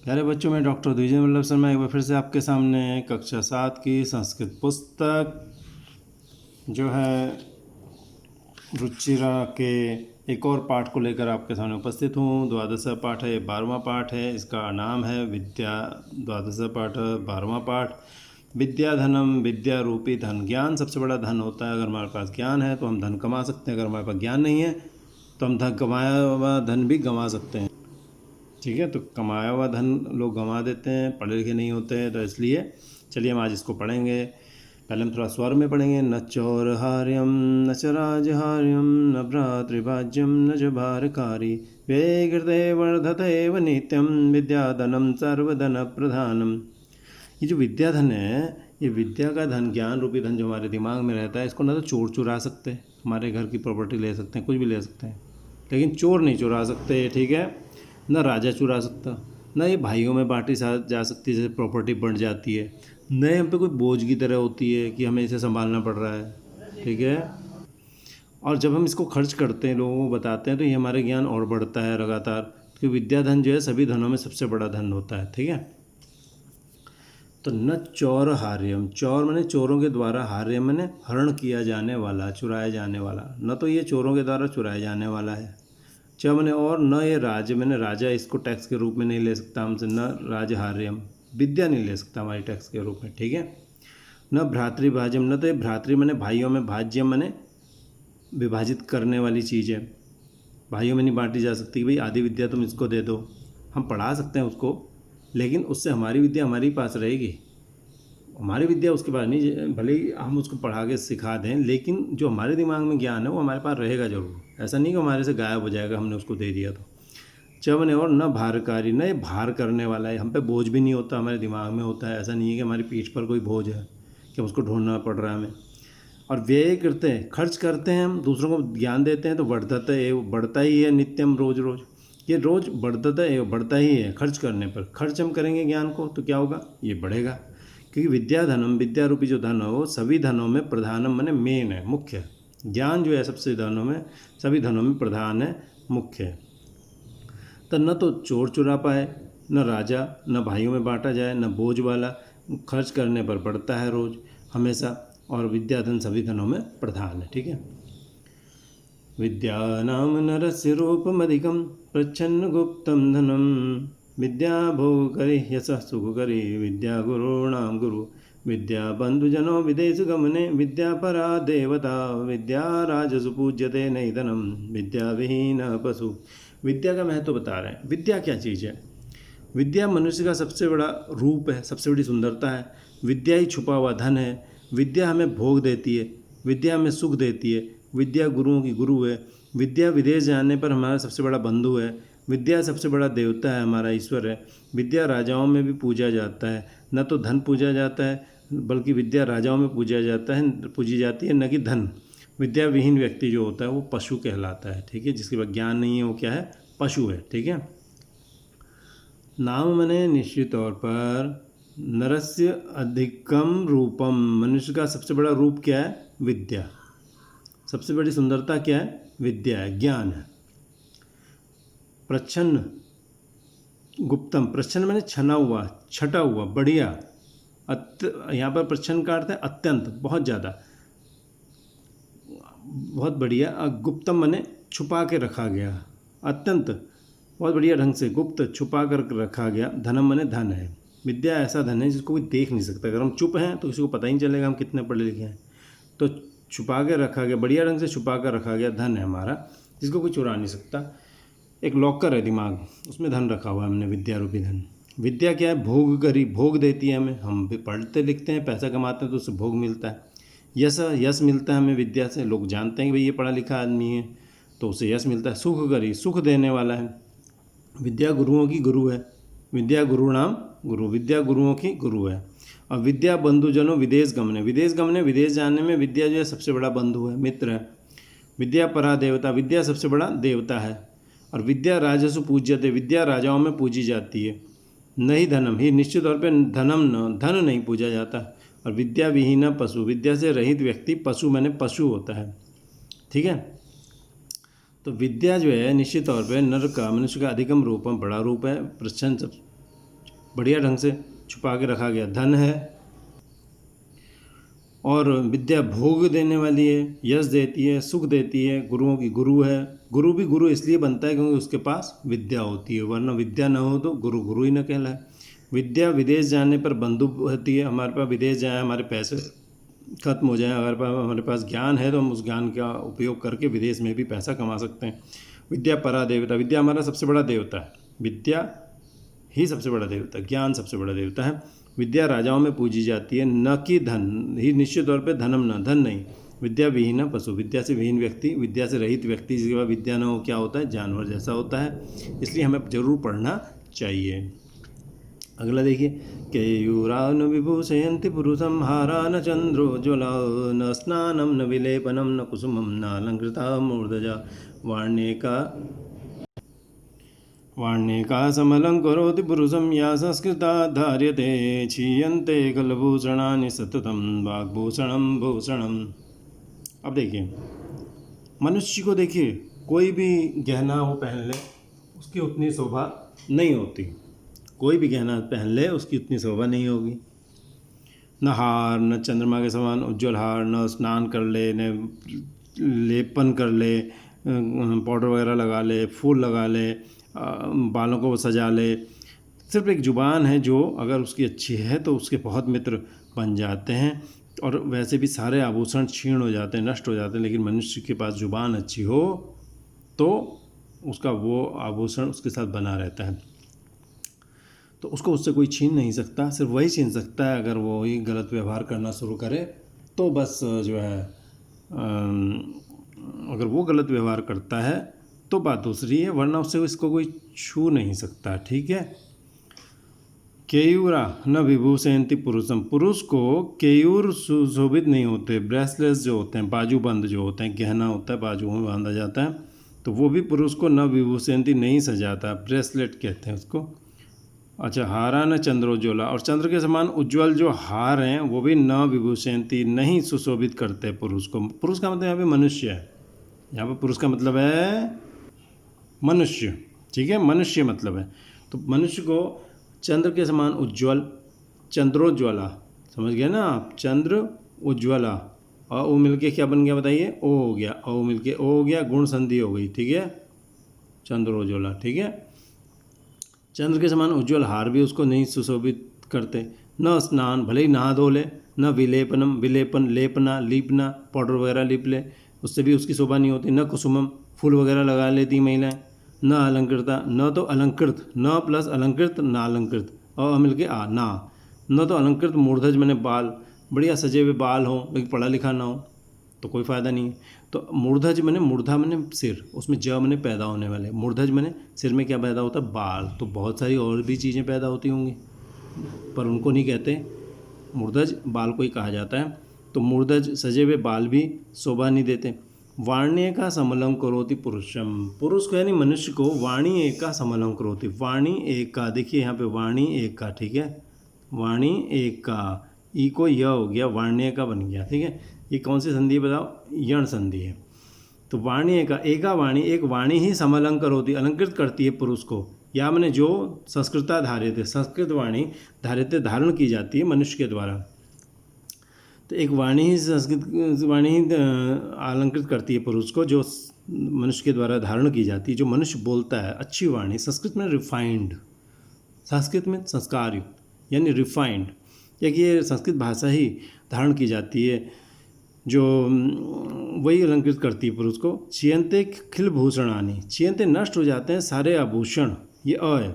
प्यारे बच्चों, मैं डॉक्टर द्विजय वल्लभ शर्मा एक बार फिर से आपके सामने कक्षा 7 की संस्कृत पुस्तक जो है रुचिरा के एक और पाठ को लेकर आपके सामने उपस्थित हूँ। द्वादश पाठ है, 12वां पाठ है। इसका नाम है विद्या। द्वादश पाठ 12वां पाठ। विद्याधनम, विद्या रूपी धन। ज्ञान सबसे बड़ा धन होता है। अगर हमारे पास ज्ञान है तो हम धन कमा सकते हैं। अगर हमारे पास ज्ञान नहीं है तो हम धन कमाया हुआ धन भी गंवा सकते हैं। ठीक है, तो कमाया हुआ धन लोग गंवा देते हैं, पढ़े लिखे नहीं होते हैं। तो इसलिए चलिए हम आज इसको पढ़ेंगे। पहले हम थोड़ा स्वर में पढ़ेंगे। न चौरहार्यम न च राजहार्यम न भ्रातृभाज्यम न च भारकारी वेगृते वर्धते व नित्यम विद्याधनम सर्वधन प्रधानम। ये जो विद्याधन है, ये विद्या का धन, ज्ञान रूपी धन जो हमारे दिमाग में रहता है, इसको ना तो चोर चुरा सकते हैं, हमारे घर की प्रॉपर्टी ले सकते हैं, कुछ भी ले सकते हैं, लेकिन चोर नहीं चुरा सकते। ठीक है, न राजा चुरा सकता, न ये भाइयों में बांटी जा सकती है, जैसे प्रॉपर्टी बढ़ जाती है, न हम पे कोई बोझ की तरह होती है कि हमें इसे संभालना पड़ रहा है। ठीक है, और जब हम इसको खर्च करते हैं, लोगों को बताते हैं, तो ये हमारे ज्ञान और बढ़ता है लगातार। क्योंकि विद्याधन जो है सभी धनों में सबसे बड़ा धन होता है। ठीक है, तो न चौर हार्यम, चौर मैंने चोरों के द्वारा, हार्यम मैंने हरण किया जाने वाला, चुराया जाने वाला, न तो ये चोरों के द्वारा चुराया जाने वाला है। च मैंने और न ये राज, मैंने राजा इसको टैक्स के रूप में नहीं ले सकता हमसे। न राजहार्यम, विद्या नहीं ले सकता हमारी टैक्स के रूप में। ठीक है, न भ्रातृभाज्यम, न तो ये भ्रातृ मैंने भाइयों में, भाज्यम मैंने विभाजित करने वाली चीज़ है, भाइयों में नहीं बांटी जा सकती कि भाई आधी विद्या तुम इसको दे दो। हम पढ़ा सकते हैं उसको, लेकिन उससे हमारी विद्या हमारे पास रहेगी, हमारी विद्या उसके पास नहीं। भले ही हम उसको पढ़ा के सिखा दें, लेकिन जो हमारे दिमाग में ज्ञान है वो हमारे पास रहेगा जरूर। ऐसा नहीं कि हमारे से गायब हो जाएगा हमने उसको दे दिया तो। चवन और न भारकारी, न ये भार करने वाला है, हम पे बोझ भी नहीं होता, हमारे दिमाग में होता है। ऐसा नहीं है कि हमारी पीठ पर कोई बोझ है कि उसको ढूंढना पड़ रहा है हमें। और व्यय करते हैं, खर्च करते हैं, हम दूसरों को ज्ञान देते हैं तो बढ़ता है, वो बढ़ता ही है नित्यम, रोज़ रोज़ ये रोज़ बढ़ता है, बढ़ता ही है। खर्च करने पर, खर्च हम करेंगे ज्ञान को तो क्या होगा, ये बढ़ेगा। क्योंकि विद्याधनम, विद्या रूपी जो धन है वो सभी धनों में प्रधानम माने मेन है, मुख्य है। ज्ञान जो है सबसे धनों में, सभी धनों में प्रधान है, मुख्य है। तो न तो चोर चुरा पाए, न राजा, न भाइयों में बांटा जाए, न बोझ वाला, खर्च करने पर बढ़ता है रोज हमेशा, और विद्याधन सभी धनों में प्रधान है। ठीक है, विद्यानाम नरस्य रूपमधिकं प्रच्छन्न गुप्तं धनम विद्या भोग करी यश सुख करी विद्या गुरुणाम गुरु विद्या बंधुजनो विदेश गमने विद्या परा देवता विद्या राजसु पूज्यते नैधनम विद्या विहीन पशु। विद्या का महत्व बता रहे हैं। विद्या क्या चीज़ है? विद्या मनुष्य का सबसे बड़ा रूप है, सबसे बड़ी सुंदरता है। विद्या ही छुपा हुआ धन है। विद्या हमें भोग देती है, विद्या हमें सुख देती है। विद्या गुरुओं की गुरु है। विद्या विदेश जाने पर हमारा सबसे बड़ा बंधु है। विद्या सबसे बड़ा देवता है, हमारा ईश्वर है। विद्या राजाओं में भी पूजा जाता है, न तो धन पूजा जाता है, बल्कि विद्या राजाओं में पूजा जाता है, पूजी जाती है, न कि धन। विद्या विहीन व्यक्ति जो होता है वो पशु कहलाता है। ठीक है, जिसके पास ज्ञान नहीं है वो क्या है, पशु है। ठीक है, नाम मने निश्चित तौर पर नरस्य अधिकम रूपम, मनुष्य का सबसे बड़ा रूप क्या है, विद्या। सबसे बड़ी सुंदरता क्या है, विद्या है, ज्ञान है। प्रच्छन्न गुप्तम, प्रच्छन्न मैंने छना हुआ, छटा हुआ, बढ़िया। यहाँ पर प्रच्छन्न का अर्थ है अत्यंत, बहुत ज़्यादा, बहुत बढ़िया। गुप्तम मैंने छुपा के रखा गया, अत्यंत बहुत बढ़िया ढंग से गुप्त छुपा कर रखा गया। धनम मैंने धन है। विद्या ऐसा धन है जिसको कोई देख नहीं सकता। अगर हम चुप हैं तो किसी को पता ही नहीं चलेगा हम कितने पढ़े लिखे हैं। तो छुपा के रखा गया, बढ़िया ढंग से छुपा कर रखा गया धन है हमारा, जिसको कोई चुरा नहीं सकता। एक लॉकर है दिमाग, उसमें धन रखा हुआ है हमने, विद्या रूपी धन। विद्या क्या है, भोग करी, भोग देती है हमें। हम भी पढ़ते लिखते हैं, पैसा कमाते हैं तो उससे भोग मिलता है। यश मिलता है हमें विद्या से। लोग जानते हैं कि भाई ये पढ़ा लिखा आदमी है, तो उसे यश मिलता है। सुख करी, सुख देने वाला है। विद्या गुरुओं की गुरु है। विद्या गुरुणाम गुरु, विद्या गुरुओं की गुरु है। और विद्या बंधुजनों विदेश गमने, विदेश गमने, विदेश जाने में विद्या जो है सबसे बड़ा बंधु है, मित्र है। विद्या परा देवता, विद्या सबसे बड़ा देवता है। और विद्या राजसु पूज्यते, विद्या राजाओं में पूजी जाती है। नहीं धनम ही, निश्चित तौर पे धनम न, धन नहीं पूजा जाता। और विद्या विहीन पशु, विद्या से रहित व्यक्ति पशु मैंने पशु होता है। ठीक है, तो विद्या जो है निश्चित तौर पे नर का, मनुष्य का अधिकम रूपम, बड़ा रूप है। प्रच्छन्न बढ़िया ढंग से छुपा के रखा गया। धन है और विद्या भोग देने वाली है, यश देती है, सुख देती है, गुरुओं की गुरु है। गुरु भी गुरु इसलिए बनता है क्योंकि उसके पास विद्या होती है, वरना विद्या न हो तो गुरु गुरु ही न कहलाए। विद्या विदेश जाने पर बंधु होती है। हमारे पास विदेश जाए, हमारे पैसे खत्म हो जाए, अगर हमारे पास ज्ञान है तो हम उस ज्ञान का उपयोग करके विदेश में भी पैसा कमा सकते हैं। विद्या परा देवता, विद्या हमारा सबसे बड़ा देवता है। विद्या ही सबसे बड़ा देवता, ज्ञान सबसे बड़ा देवता है। विद्या राजाओं में पूजी जाती है, न कि धन ही। निश्चित तौर पे धनम न, धन नहीं। विद्या विहीन पशु, विद्या से विहीन व्यक्ति, विद्या से रहित व्यक्ति, जिसके पास विद्या न हो क्या होता है, जानवर जैसा होता है। इसलिए हमें जरूर पढ़ना चाहिए। अगला देखिए, केयूरान विभूषयन्ति पुरुषं हारा न चंद्रोज्ज्वला न स्नानम न विलेपनम न कुसुमम न अलंकृता मूर्धजा वाण्येका समलंकरोति पुरुषं या संस्कृता धार्यते क्षीयन्ते कलभूषणानि सततं वाग्भूषणं भूषणम। अब देखिए, मनुष्य को देखिए, कोई भी गहना वो पहन ले उसकी उतनी शोभा नहीं होती। कोई भी गहना पहन ले उसकी उतनी शोभा नहीं होगी। न हार, न चंद्रमा के समान उज्ज्वल हार, न स्नान कर ले, न लेपन कर ले, पाउडर वगैरह लगा ले, फूल लगा ले, बालों को सजा ले। सिर्फ एक जुबान है जो अगर उसकी अच्छी है तो उसके बहुत मित्र बन जाते हैं, और वैसे भी सारे आभूषण क्षीण हो जाते हैं, नष्ट हो जाते हैं। लेकिन मनुष्य के पास जुबान अच्छी हो तो उसका वो आभूषण उसके साथ बना रहता है, तो उसको उससे कोई छीन नहीं सकता। सिर्फ वही छीन सकता है अगर वो ही गलत व्यवहार करना शुरू करे, तो बस जो है अगर वो गलत व्यवहार करता है तो बात दूसरी है, वरना उससे इसको कोई छू नहीं सकता। ठीक है। केयूरा न विभूषयन्ति पुरुषम, पुरुष को केयूर सुशोभित नहीं होते। ब्रेसलेट्स जो होते हैं, बाजूबंद जो होते हैं, गहना होता है बाजू में बांधा जाता है, तो वो भी पुरुष को न विभूषयन्ति नहीं सजाता, ब्रेसलेट कहते हैं उसको। अच्छा, हारा न चंद्रोज्ज्वला, और चंद्र के समान उज्ज्वल जो हार हैं वो भी न विभूषयन्ति, नहीं सुशोभित करते पुरुष को। पुरुष का मतलब यहाँ पे मनुष्य है, यहाँ पे पुरुष का मतलब है मनुष्य। ठीक है, मनुष्य मतलब है। तो मनुष्य को चंद्र के समान उज्ज्वल, चंद्रोज्ज्वला, समझ गए ना आप, चंद्र उज्ज्वला, और ओ मिलके क्या बन गया बताइए, ओ हो गया, ओ मिलके ओ हो गया, गुण संधि हो गई। ठीक है, चंद्रोज्ज्वला। ठीक है, चंद्र के समान उज्ज्वल हार भी उसको नहीं सुशोभित करते। न स्नान, भले ही नहा धो ले, न विलेपनम, विलेपन लेपना, लीपना, पाउडर वगैरह लीप ले, उससे भी उसकी शोभा नहीं होती। न कुसुमम, फूल वगैरह लगा लेती महिलाएं। न अलंकृता, न तो अलंकृत, न प्लस अलंकृत, न अलंकृत, और मिल के आ ना, न तो अलंकृत मूर्धज मैंने बाल, बढ़िया सजे हुए बाल हो लेकिन पढ़ा लिखा ना हो तो कोई फ़ायदा नहीं है। तो मूर्धज मैंने, मूर्धा मैंने सिर, उसमें ज मैंने पैदा होने वाले, मूर्धज मैंने सिर में क्या पैदा होता है, बाल। तो बहुत सारी और भी चीज़ें पैदा होती होंगी पर उनको नहीं कहते, मूर्धज बाल को ही कहा जाता है। तो मूर्धज सजे हुए बाल भी शोभा नहीं देते। वाणी का समलम करोति पुरुषम, पुरुष को यानी मनुष्य को वाणी एक का समलम करोति, वाणी एक का, देखिए यहाँ पे वाणी एक का। ठीक है, वाणी एक का, ई को य हो गया, वाण्य का बन गया। ठीक है, ये कौन सी संधि है बताओ, यण संधि है। तो वाणी एका वाणी, एक वाणी ही समलंकर होती, अलंकृत करती है पुरुष को। या मैंने जो संस्कृता धार्यते, संस्कृत वाणी धार्यते, धारण की जाती है मनुष्य के द्वारा। तो एक वाणी ही, संस्कृत वाणी ही अलंकृत करती है पुरुष को, जो मनुष्य के द्वारा धारण की जाती है, जो मनुष्य बोलता है। अच्छी वाणी, संस्कृत में रिफाइंड, संस्कृत में संस्कार युक्त यानी रिफाइंड, या कि ये संस्कृत भाषा ही धारण की जाती है, जो वही अलंकृत करती है पुरुष को। छियंते खिल भूषणानी, छियंते नष्ट हो जाते हैं सारे आभूषण, ये अ है,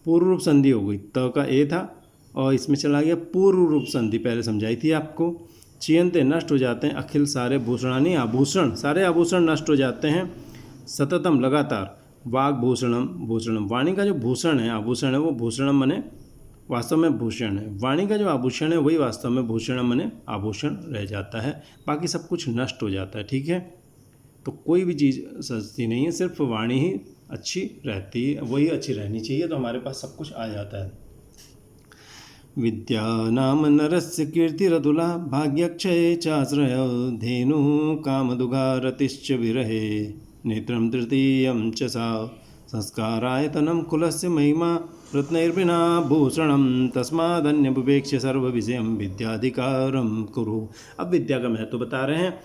पूर्व रूप संधि हो गई, त का ए था और इसमें चला गया पूर्व रूप संधि, पहले समझाई थी आपको। छियंते नष्ट हो जाते हैं, अखिल सारे भूषणानी, आभूषण, सारे आभूषण नष्ट हो जाते हैं। सततम लगातार, वाग भूषणम, भूषणम, वाणी का जो भूषण है, आभूषण है, वो भूषणम मने वास्तव में भूषण है। वाणी का जो आभूषण है वही वास्तव में भूषण मने आभूषण रह जाता है, बाकी सब कुछ नष्ट हो जाता है। ठीक है, तो कोई भी चीज़ सस्ती नहीं है, सिर्फ वाणी ही अच्छी रहती है, वही अच्छी रहनी चाहिए, तो हमारे पास सब कुछ आ जाता है। विद्या नाम नरस्य कीर्तिरतुला भाग्यक्षये चाश्रय धेनु कामदुघा रतिश्च विरहे नेत्रम तृतीयं च सा संस्कारायतनं कुलस्य महिमा रत्नैर्विना भूषणं तस्मादन्यमुपेक्ष्य सर्वविषयं विद्याधिकारं कुरु। अब विद्या का महत्व बता रहे हैं।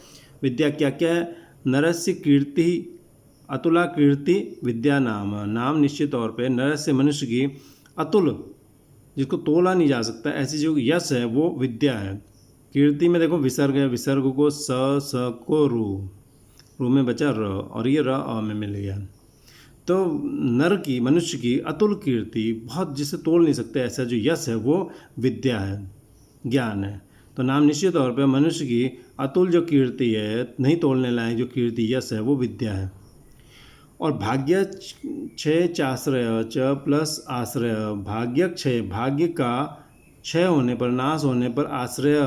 विद्या क्या क्या है? नरस्य कीर्ति अतुला कीर्ति विद्या नाम। नाम निश्चित तौर पे नरस्य मनुष्य की अतुल, जिसको तोला नहीं जा सकता, ऐसी जो यश है वो विद्या है। कीर्ति में देखो विसर्ग है, विसर्ग को स को रू में बचा र, और ये र अ में मिल गया। तो नर की, मनुष्य की अतुल कीर्ति, बहुत जिसे तोल नहीं सकते ऐसा जो यश है वो विद्या है, ज्ञान है। तो नाम निश्चित तौर पे मनुष्य की अतुल जो कीर्ति है, नहीं तोलने लायक जो कीर्ति यश है वो विद्या है। और भाग्य क्षय चाश्रय च प्लस आश्रय, भाग्य क्षय, भाग्य का क्षय होने पर, नाश होने पर आश्रय,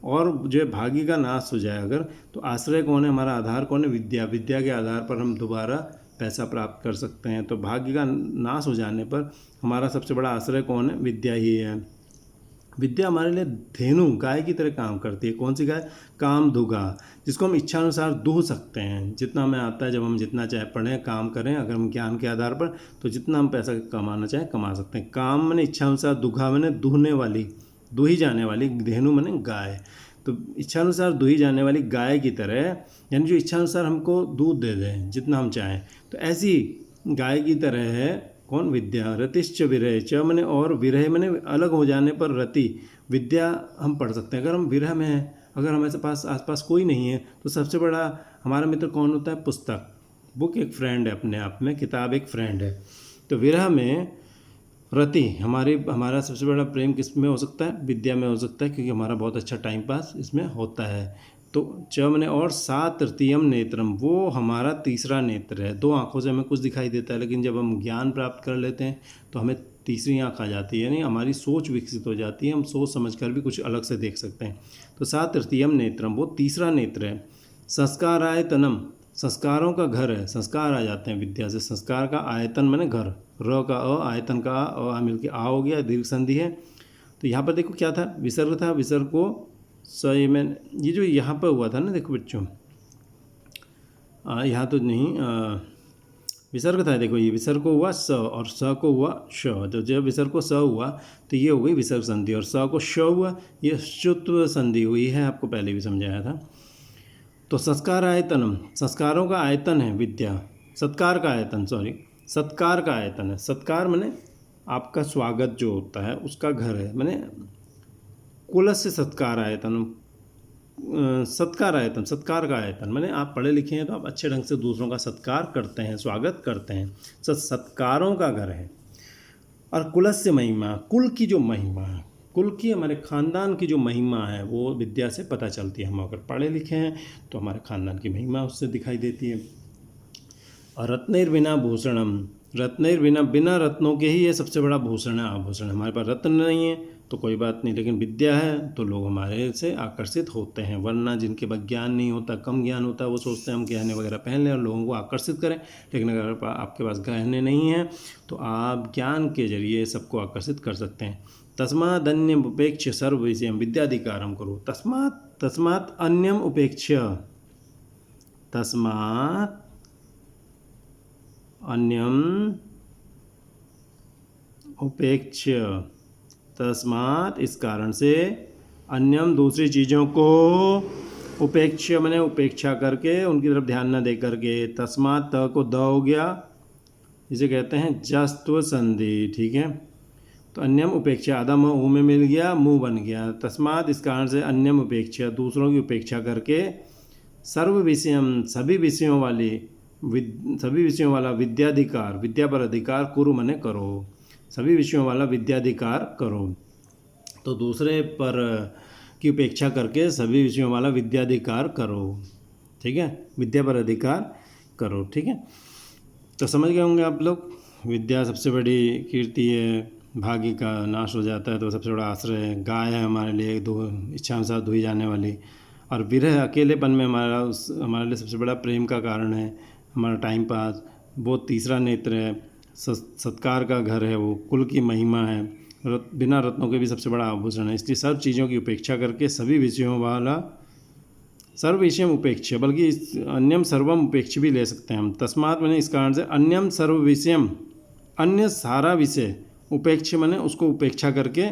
और जो है भाग्य का नाश हो जाए अगर, तो आश्रय कौन है? हमारा आधार कौन है? विद्या। विद्या के आधार पर हम दोबारा पैसा प्राप्त कर सकते हैं। तो भाग्य का नाश हो जाने पर हमारा सबसे बड़ा आश्रय कौन है? विद्या ही है। विद्या हमारे लिए धेनु, गाय की तरह काम करती है। कौन सी गाय? कामधुगा, जिसको हम इच्छानुसार दूह सकते हैं। जितना हमें आता है, जब हम जितना चाहे पढ़ें, काम करें, अगर हम ज्ञान के आधार पर, तो जितना हम पैसा कमाना चाहें कमा सकते हैं। काम मैंने इच्छानुसार, दुघा मैंने दूहने वाली, दूही जाने वाली, धेनु मैंने गाय। तो इच्छानुसार दूही जाने वाली गाय की तरह, यानी जो इच्छानुसार हमको दूध दे दें जितना हम चाहें, तो ऐसी गाय की तरह है कौन? विद्या। रतिश्च विरह च मैंने, और विरह मैंने अलग हो जाने पर रति, विद्या हम पढ़ सकते हैं। अगर हम विरह में हैं, अगर हमारे पास आसपास कोई नहीं है, तो सबसे बड़ा हमारा मित्र कौन होता है? पुस्तक। बुक एक फ्रेंड है अपने आप में, किताब एक फ्रेंड है। तो विरह में रति, हमारा सबसे बड़ा प्रेम किस में हो सकता है? विद्या में हो सकता है, क्योंकि हमारा बहुत अच्छा टाइम पास इसमें होता है। तो च मैंने, और सा तृतीयम नेत्रम, वो हमारा तीसरा नेत्र है। दो आँखों से हमें कुछ दिखाई देता है, लेकिन जब हम ज्ञान प्राप्त कर लेते हैं तो हमें तीसरी आँख आ जाती है, यानी हमारी सोच विकसित हो जाती है, हम सोच समझकर भी कुछ अलग से देख सकते हैं। तो सा तृतीयम नेत्रम, वो तीसरा नेत्र है। संस्कारायतनम, संस्कारों का घर है, संस्कार आ जाते हैं विद्या से। संस्कार का आयतन मैंने घर, र का अ, आयतन का अ मिलकर आ हो गया, दीर्घ संधि है। तो यहाँ पर देखो क्या था? विसर्ग था, विसर्ग को सही में, ये जो यहाँ पर हुआ था ना, देखो बच्चों, यहाँ तो नहीं, विसर्ग था, देखो ये विसर्ग को हुआ स और स को हुआ श। तो जब विसर्ग को स हुआ तो ये हो गई विसर्ग संधि, और स को श हुआ, ये शुत्व संधि हुई है, आपको पहले भी समझाया था। तो संस्कार आयतनम, संस्कारों का आयतन है विद्या। सत्कार का आयतन, सॉरी, सत्कार का आयतन है। सत्कार मैंने आपका स्वागत जो होता है उसका घर है, मैंने कुलस्य सत्कार आयतन, सत्कार आयतन, सत्कार का आयतन, मैंने आप पढ़े लिखे हैं तो आप अच्छे ढंग से दूसरों का सत्कार करते हैं, स्वागत करते हैं। सत्कारों का घर है। और कुलस्य महिमा, कुल की जो महिमा है, कुल की, हमारे ख़ानदान की जो महिमा है वो विद्या से पता चलती है। हम अगर पढ़े लिखे हैं तो हमारे ख़ानदान की महिमा उससे दिखाई देती है। और रत्नैर्विना भूषणम, रत्नैर्विना, बिना रत्नों के ही ये सबसे बड़ा भूषण है, आभूषण। हमारे पास रत्न नहीं है तो कोई बात नहीं, लेकिन विद्या है तो लोग हमारे से आकर्षित होते हैं। वरना जिनके पास ज्ञान नहीं होता, कम ज्ञान होता है, वो सोचते हैं हम गहने वगैरह पहन लें और लोगों को आकर्षित करें। लेकिन अगर आपके पास गहने नहीं हैं तो आप ज्ञान के जरिए सबको आकर्षित कर सकते हैं। तस्मात् अन्यम उपेक्ष्य सर्व विषयम विद्याधिकारम करो। तस्मात् अन्यम उपेक्ष्य, तस्मात् अन्यम उपेक्ष्य, तस्मात् इस कारण से, अन्यम दूसरी चीज़ों को, उपेक्ष्य मैंने उपेक्षा करके, उनकी तरफ ध्यान न दे करके। तस्मात् त को द हो गया, इसे कहते हैं जस्त्व संधि, ठीक है। तो अन्यम उपेक्षा, आधा म ऊ में मिल गया, मुँह बन गया। तस्मात् इस कारण से, अन्यम उपेक्षा, दूसरों की उपेक्षा करके, सर्व विषयम, सभी विषयों वाली, सभी विषयों वाला विद्याधिकार, विद्या पर अधिकार, कुरु मने करो, सभी विषयों वाला विद्याधिकार करो। तो दूसरे पर की उपेक्षा करके सभी विषयों वाला विद्याधिकार करो, ठीक है, विद्या पर अधिकार करो, ठीक है। तो समझ गए होंगे आप लोग, विद्या सबसे बड़ी कीर्ति है, भाग्य का नाश हो जाता है तो सबसे बड़ा आश्रय है। गाय है हमारे लिए दो इच्छानुसार धोई जाने वाली, और विरह, अकेलेपन में हमारे लिए सबसे बड़ा प्रेम का कारण है, हमारा टाइम पास। वो तीसरा नेत्र है, सत्कार का घर है, वो कुल की महिमा है, बिना रत्नों के भी सबसे बड़ा आभूषण है। इसलिए सब चीज़ों की उपेक्षा करके सभी विषयों वाला सर्व विषयम उपेक्ष्य, बल्कि अन्यम सर्वम उपेक्ष्य भी ले सकते हैं हम। तस्मात मैंने इस कारण से अन्यम सर्व विषयम, अन्य सारा विषय, उपेक्ष्य मैंने उसको उपेक्षा करके,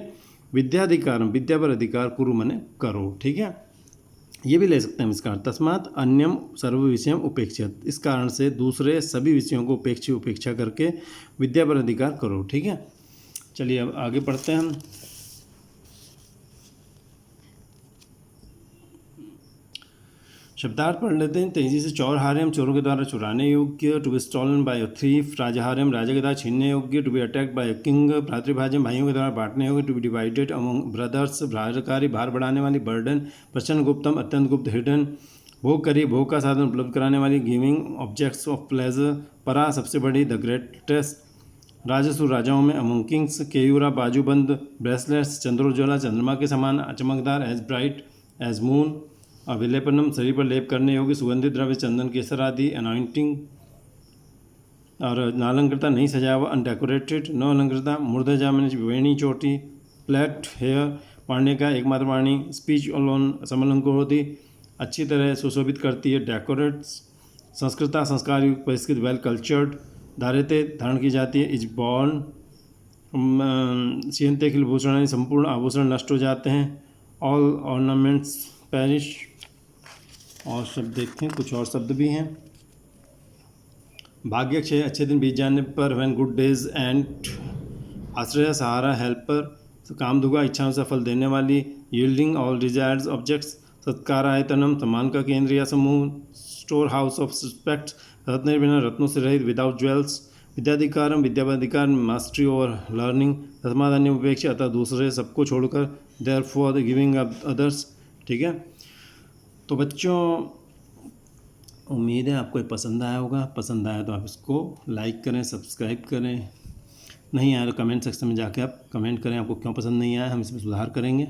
विद्याधिकारम विद्या पर अधिकार कुरु मैंने करो। ठीक है, ये भी ले सकते हैं हम इस कारण। तस्मात अन्यम सर्व विषयम उपेक्षित, इस कारण से दूसरे सभी विषयों को उपेक्षा करके विद्या पर अधिकार करो। ठीक है, चलिए अब आगे पढ़ते हैं हम। शब्दार्थ पढ़ लेते हैं तेजी से। चौरहार्यम, चोरों के द्वारा चुराने योग्य। To be stolen by a thief. राजहार्यम, राजा के द्वारा छीनने योग्य। To be attacked by a king. भ्रातृभाज्यम, भाइयों के द्वारा बांटने योग्य। To be divided among brothers, भारकारी, भार बढ़ाने वाली, बर्डन। प्रचंड गुप्तम, अत्यंत गुप्त, हिडन। भोग करी, भोग का साधन उपलब्ध कराने वाली, गिविंग ऑब्जेक्ट्स ऑफ प्लेजर। परा, सबसे बड़ी, द ग्रेटेस्ट। राजसु, राजाओं में, अमंग किंग्स। केयूरा, बाजूबंद। ब्रेसलेट्स, चंद्रोज्ज्वला, चंद्रमा के समान चमकदार, एज ब्राइट एज मून। विलेपनम, शरीर पर लेप करने योग्य, सुगंधित द्रव्य, चंदन, केसर आदि। अनॉइंटिंग, और नालंकृता, नहीं सजाया हुआ, अनडेकोरेटेड। नो अलंकृता, मूर्धजा मैंने वेणी, चोटी। प्लेट, हेयर, पढ़ने का एकमात्र वाणी। स्पीच अलोन, समलंकुर होती, अच्छी तरह सुशोभित करती है, डेकोरेट्स। संस्कृता, संस्कार युक्त, परिष्कृत, वेल कल्चर्ड। धारिते, धारण की जाती है, इज बॉर्न। सीयंते खिल भूषण, संपूर्ण आभूषण नष्ट हो जाते हैं। All ornaments perish. और शब्द देखते हैं, कुछ और शब्द भी हैं। भाग्यक्षय, अच्छे दिन बीत जाने पर। When good days end. आश्रय, सहारा, हेल्पर। कामधुगा, इच्छाओं से फल देने वाली। Yielding all desires objects. सत्कारायतनम, सम्मान का केंद्र या समूह। स्टोर हाउस ऑफ रिस्पेक्ट, रत्न बिना, रत्नों से रहित, विदाउट ज्वेल्स। विद्याधिकारम, विद्या पर अधिकार, मास्टरी ओवर लर्निंग। तस्मात् अन्य उपेक्षा, अतः दूसरे सबको छोड़कर। Therefore giving others. ठीक है, तो बच्चों उम्मीद है आपको ये पसंद आया होगा। पसंद आया तो आप इसको लाइक करें, सब्सक्राइब करें। नहीं आया तो कमेंट सेक्शन में जाके आप कमेंट करें आपको क्यों पसंद नहीं आया, हम इसमें सुधार करेंगे।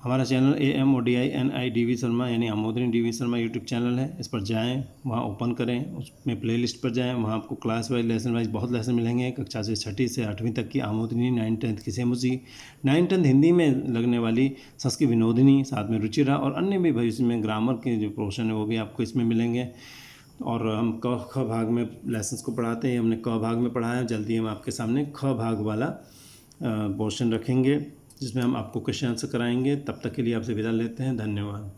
हमारा चैनल AMODINI शर्मा यानी आमोदनी DV शर्मा यूट्यूब चैनल है। इस पर जाएं, वहाँ ओपन करें, उसमें प्लेलिस्ट पर जाएं, वहाँ आपको क्लास वाइज, लेसन वाइज बहुत लेसन मिलेंगे। कक्षा से 6ठी से 8वीं तक की आमोदनी, 9th 10th की सेमुसी, 9th 10th हिंदी में लगने वाली, संस्कृत विनोदिनी, साथ में रुचिरा और अन्य भी भविष्य में ग्रामर के जो पोर्शन है वो भी आपको इसमें मिलेंगे। और हम क ख भाग में लेसन्स को पढ़ाते हैं। हमने क भाग में पढ़ाया, जल्दी हम आपके सामने ख भाग वाला पोर्शन रखेंगे जिसमें हम आपको क्वेश्चन आंसर कराएंगे। तब तक के लिए आपसे विदा लेते हैं, धन्यवाद।